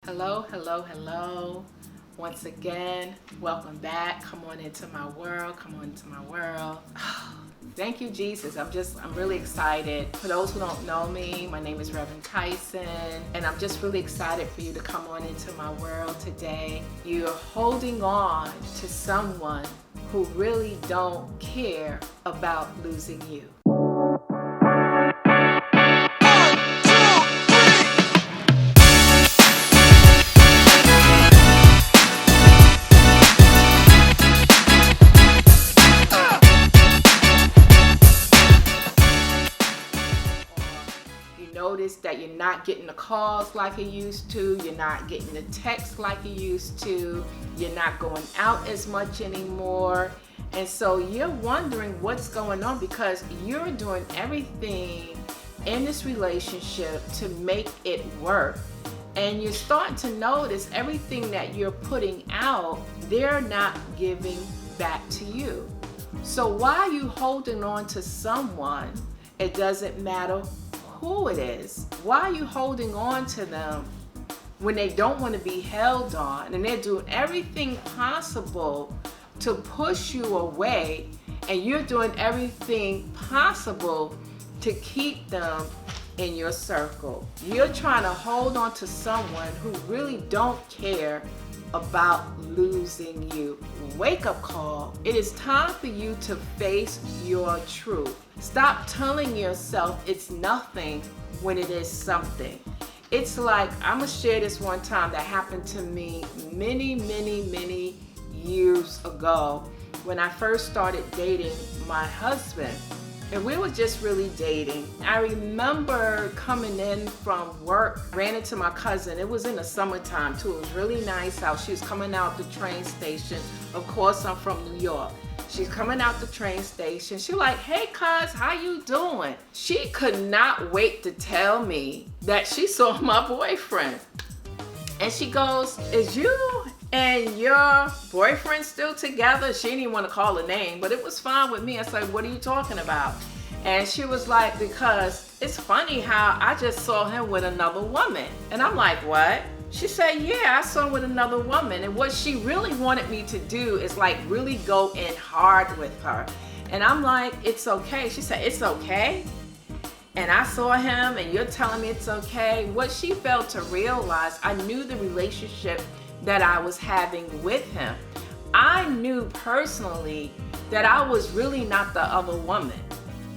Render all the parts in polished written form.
Hello, hello, hello. Once again, welcome back. Come on into my world. Come on into my world. Thank you, Jesus. I'm really excited. For those who don't know me, my name is Reverend Tyson, and I'm just really excited for you to come on into my world today. You're holding on to someone who really don't care about losing you. Notice that you're not getting the calls like you used to, you're not getting the texts like you used to, you're not going out as much anymore, and so you're wondering what's going on because you're doing everything in this relationship to make it work, and you're starting to notice everything that you're putting out, they're not giving back to you. So why are you holding on to someone? It doesn't matter who it is. Why are you holding on to them when they don't want to be held on and they're doing everything possible to push you away, and you're doing everything possible to keep them in your circle? You're trying to hold on to someone who really don't care about losing you. Wake up call. It is time for you to face your truth. Stop telling yourself it's nothing when it is something. It's like, I'm gonna share this one time that happened to me many years ago when I first started dating my husband. And we were just really dating. I remember coming in from work, ran into my cousin. It was in the summertime too. It was really nice out. She was coming out the train station. Of course, I'm from New York. She's coming out the train station. She's like, "Hey, cuz, how you doing?" She could not wait to tell me that she saw my boyfriend. And she goes, "Is you and your boyfriend still together?" She didn't even want to call a name, but it was fine with me. I said, "What are you talking about?" And she was like, "Because it's funny how I just saw him with another woman." And I'm like, "What?" She said, "Yeah, I saw him with another woman." And what she really wanted me to do is like really go in hard with her. And I'm like, "It's okay." She said, "It's okay? And I saw him and you're telling me it's okay?" What she failed to realize, I knew the relationship that I was having with him. I knew personally that I was really not the other woman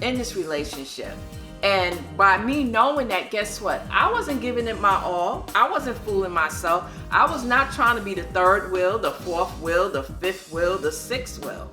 in this relationship. And by me knowing that, guess what? I wasn't giving it my all. I wasn't fooling myself. I was not trying to be the third wheel, the fourth wheel, the fifth wheel, the sixth wheel.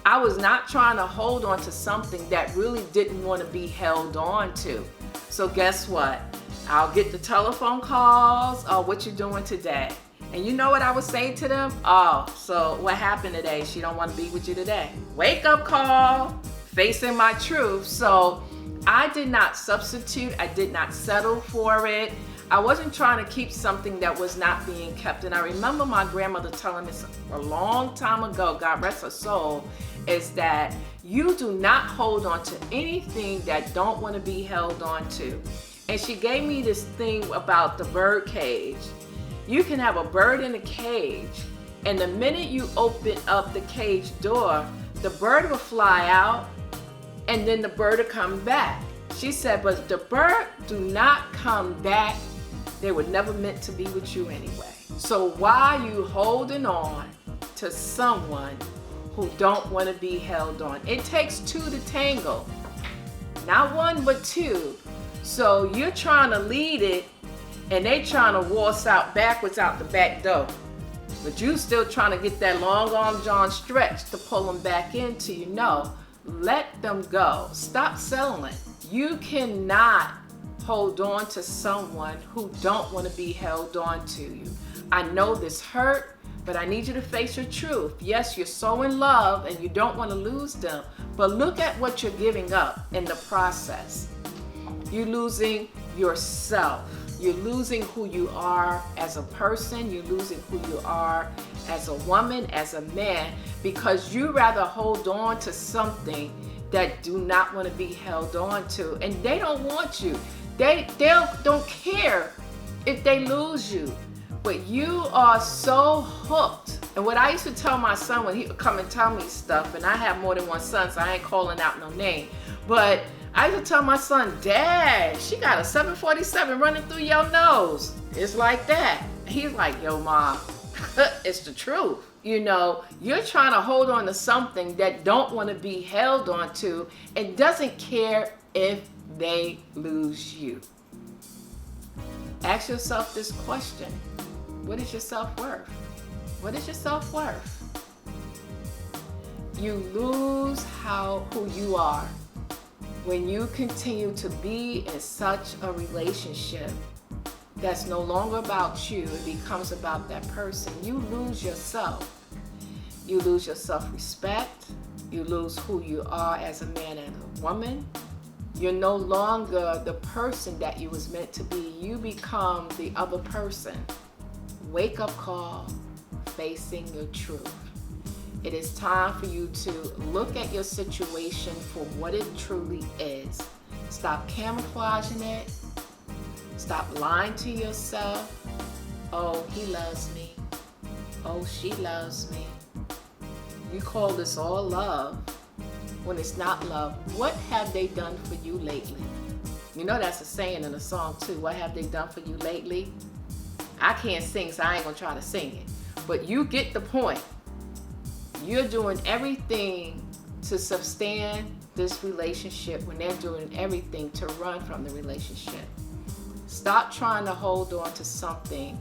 I was not trying to hold on to something that really didn't want to be held on to. So guess what? I'll get the telephone calls. "Oh, what you doing today?" And you know what I would say to them? "Oh, so what happened today? She don't want to be with you today." Wake up call, facing my truth. So I did not substitute. I did not settle for it. I wasn't trying to keep something that was not being kept. And I remember my grandmother telling me a long time ago, God rest her soul, is that you do not hold on to anything that don't want to be held on to. And she gave me this thing about the bird cage. You can have a bird in a cage, and the minute you open up the cage door, the bird will fly out, and then the bird will come back. She said, but the bird do not come back. They were never meant to be with you anyway. So why are you holding on to someone who don't want to be held on? It takes two to tango, not one but two. So you're trying to lead it, and they trying to waltz out backwards out the back door. But you still trying to get that long arm John stretch to pull them back into you. No, let them go. Stop settling. You cannot hold on to someone who don't want to be held on to you. I know this hurt, but I need you to face your truth. Yes, you're so in love and you don't want to lose them, but look at what you're giving up in the process. You're losing yourself. You're losing who you are as a person. You're losing who you are as a woman, as a man, because you rather hold on to something that do not want to be held on to. And they don't want you. They don't care if they lose you. But you are so hooked. And what I used to tell my son when he would come and tell me stuff, and I have more than one son, so I ain't calling out no name. But I used to tell my son, Dad, she got a 747 running through your nose. It's like that. He's like, yo, Mom, it's the truth. You know, you're trying to hold on to something that don't want to be held on to and doesn't care if they lose you. Ask yourself this question. What is your self-worth? What is your self-worth? You lose who you are when you continue to be in such a relationship that's no longer about you. It becomes about that person. You lose yourself. You lose your self-respect. You lose who you are as a man and a woman. You're no longer the person that you was meant to be. You become the other person. Wake up call, facing your truth. It is time for you to look at your situation for what it truly is. Stop camouflaging it. Stop lying to yourself. Oh, he loves me. Oh, she loves me. You call this all love when it's not love. What have they done for you lately? You know that's a saying in a song too. What have they done for you lately? I can't sing, so I ain't gonna try to sing it. But you get the point. You're doing everything to sustain this relationship when they're doing everything to run from the relationship. Stop trying to hold on to something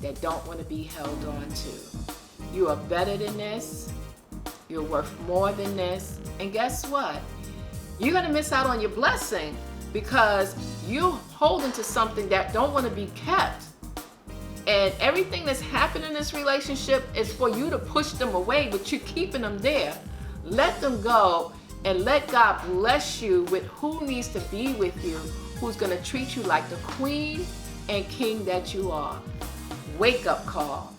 that don't want to be held on to. You are better than this. You're worth more than this. And guess what? You're going to miss out on your blessing because you're holding to something that don't want to be kept. And everything that's happened in this relationship is for you to push them away, but you're keeping them there. Let them go and let God bless you with who needs to be with you, who's going to treat you like the queen and king that you are. Wake up call.